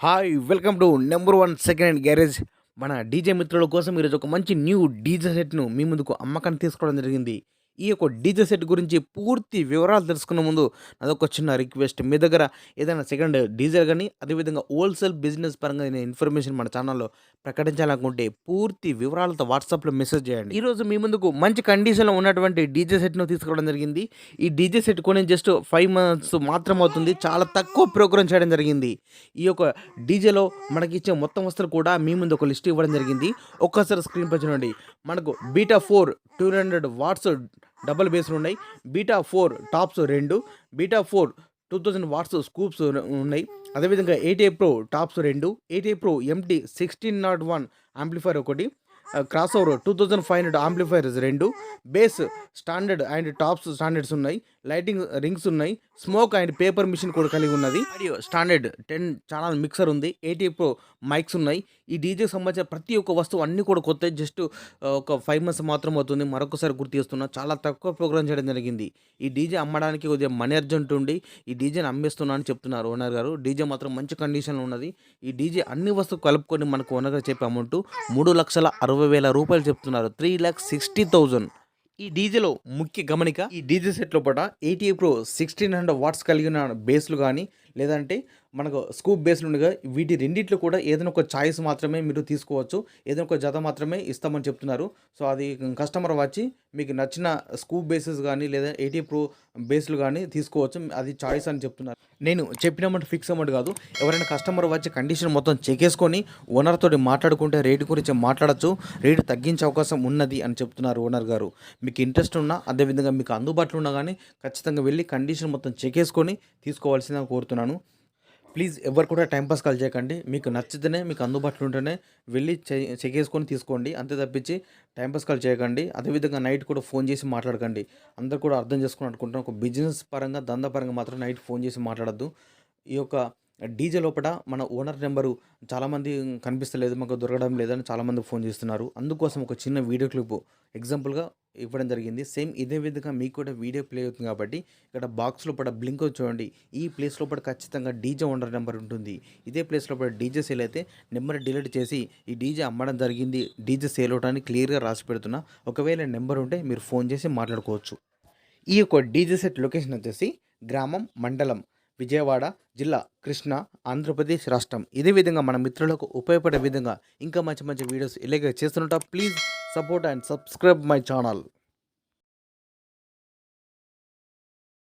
Hi welcome to number one second hand garage. మన DJ మిత్రుల కోసం ఈరోజు ఒక మంచి న్యూ డీజే సెట్ను మీ ముందుకు అమ్మకాన్ని తీసుకోవడం జరిగింది. ఈ యొక్క డీజే సెట్ గురించి పూర్తి వివరాలు తెలుసుకునే ముందు అదొక చిన్న రిక్వెస్ట్. మీ దగ్గర ఏదైనా సెకండ్ డీజే కానీ అదేవిధంగా హోల్సేల్ బిజినెస్ పరంగా నేను ఇన్ఫర్మేషన్ మన ఛానల్లో ప్రకటించాలనుకుంటే పూర్తి వివరాలతో వాట్సాప్లో మెసేజ్ చేయండి. ఈరోజు మీ ముందుకు మంచి కండిషన్లో ఉన్నటువంటి డీజే సెట్ను తీసుకోవడం జరిగింది. ఈ డీజే సెట్ కొని జస్ట్ 5 months మాత్రం అవుతుంది. చాలా తక్కువ ప్రోగ్రామ్ చేయడం జరిగింది. ఈ యొక్క డీజేలో మనకి ఇచ్చే మొత్తం వస్తువులు కూడా మీ ముందు ఒక లిస్ట్ ఇవ్వడం జరిగింది. ఒక్కసారి స్క్రీన్ పై చూడండి. మనకు బీటా 4 200 వాట్స్ డబుల్ బేస్లు ఉన్నాయి. Beta 4 tops 2, beta 4 2000 watts scoops ఉన్నాయి. అదేవిధంగా 8A pro tops 2, 8A pro MT 1601 amplifier ఒకటి, cross over 2500 amplifiers 2, bass standard and tops standards ఉన్నాయి. లైటింగ్ రింగ్స్ ఉన్నాయి. స్మోక్ అండ్ పేపర్ మిషన్ కూడా కలిగి ఉన్నది. ఆడియో స్టాండర్డ్ 10 ఛానల్ మిక్సర్ ఉంది. 8A ప్రో మైక్స్ ఉన్నాయి. ఈ డీజేకి సంబంధించిన ప్రతి ఒక్క వస్తువు అన్నీ కూడా కొత్త. జస్ట్ ఒక 5 months మాత్రం అవుతుంది. మరొకసారి గుర్తు చేస్తున్నా, చాలా తక్కువ ప్రోగ్రామ్ చేయడం జరిగింది. ఈ డీజే అమ్మడానికి కొద్దిగా మనీ అర్జెంట్ ఉండి ఈ డీజేని అమ్మేస్తున్నా అని చెప్తున్నారు ఓనర్ గారు. డీజే మాత్రం మంచి కండిషన్లో ఉన్నది. ఈ డీజే అన్ని వస్తువులు కలుపుకొని మనకు ఓనర్ గారు చెప్పే అమౌంట్ 3,60,000 రూపాయలు చెప్తున్నారు. 3,60,000. ఈ డీజేలో ముఖ్య గమనిక, ఈ డీజే సెట్ లోపల 8A ప్రో 1600 వాట్స్ కలిగిన బేస్లు కానీ లేదంటే మనకు స్కూప్ బేస్లు ఉండగా వీటి రెండిట్లో కూడా ఏదైనా ఒక చాయిస్ మాత్రమే మీరు తీసుకోవచ్చు. ఏదైనా ఒక జత మాత్రమే ఇస్తామని చెప్తున్నారు. సో అది కస్టమర్ వచ్చి మీకు నచ్చిన స్కూప్ బేసెస్ కానీ లేదా 8A ప్రో బేస్లు కానీ తీసుకోవచ్చు. అది చాయిస్ అని చెప్తున్నారు. నేను చెప్పిన అమౌంట్ ఫిక్స్ అమౌంట్ కాదు. ఎవరైనా కస్టమర్ వచ్చి కండిషన్ మొత్తం చెక్ చేసుకొని ఓనర్ తోటి మాట్లాడుకుంటే రేటు గురించి మాట్లాడచ్చు. రేటు తగ్గించే అవకాశం ఉన్నది అని చెప్తున్నారు ఓనర్ గారు. మీకు ఇంట్రెస్ట్ ఉన్నా అదేవిధంగా మీకు అందుబాటులో ఉన్నా కానీ ఖచ్చితంగా వెళ్ళి కండిషన్ మొత్తం చెక్ చేసుకొని తీసుకోవాల్సిందని కోరుతున్నాను. ప్లీజ్ ఎవరు కూడా టైంపాస్ కాల్ చేయకండి. మీకు నచ్చితేనే మీకు అందుబాటులో ఉంటేనే వెళ్ళి చెక్ చేసుకొని తీసుకోండి. అంతే తప్పించి టైంపాస్ కాల్ చేయకండి. అదేవిధంగా నైట్ కూడా ఫోన్ చేసి మాట్లాడకండి. అందరు కూడా అర్థం చేసుకుని అనుకుంటున్నాను. ఒక బిజినెస్ పరంగా దందా పరంగా మాత్రం నైట్ ఫోన్ చేసి మాట్లాడద్దు. ఈ యొక్క డీజే లోపల మన ఓనర్ నెంబరు చాలామంది కనిపిస్తలేదు, మాకు దొరకడం లేదని చాలామంది ఫోన్ చేస్తున్నారు. అందుకోసం ఒక చిన్న వీడియో క్లిప్ ఎగ్జాంపుల్గా ఇవ్వడం జరిగింది. సేమ్ ఇదే విధంగా మీకు కూడా వీడియో ప్లే అవుతుంది కాబట్టి ఇక్కడ బాక్స్ లోపల బ్లింక్ చూడండి. ఈ ప్లేస్ లోపల ఖచ్చితంగా డీజే ఓనర్ నెంబర్ ఉంటుంది. ఇదే ప్లేస్ లోపల డీజే సేల్ అయితే నెంబర్ డిలీట్ చేసి ఈ డీజే అమ్మడం జరిగింది, డీజే సేల్ అవడానికి క్లియర్గా రాసి పెడుతున్నా. ఒకవేళ నెంబర్ ఉంటే మీరు ఫోన్ చేసి మాట్లాడుకోవచ్చు. ఈ యొక్క డీజే సెట్ లొకేషన్ వచ్చేసి గ్రామం, మండలం విజయవాడ, జిల్లా కృష్ణా, ఆంధ్రప్రదేశ్ రాష్ట్రం. ఇదే విధంగా మన మిత్రులకు ఉపయోగపడే విధంగా ఇంకా మంచి మంచి వీడియోస్ ఇలాగే చేస్తుంటా. Please support and subscribe my channel.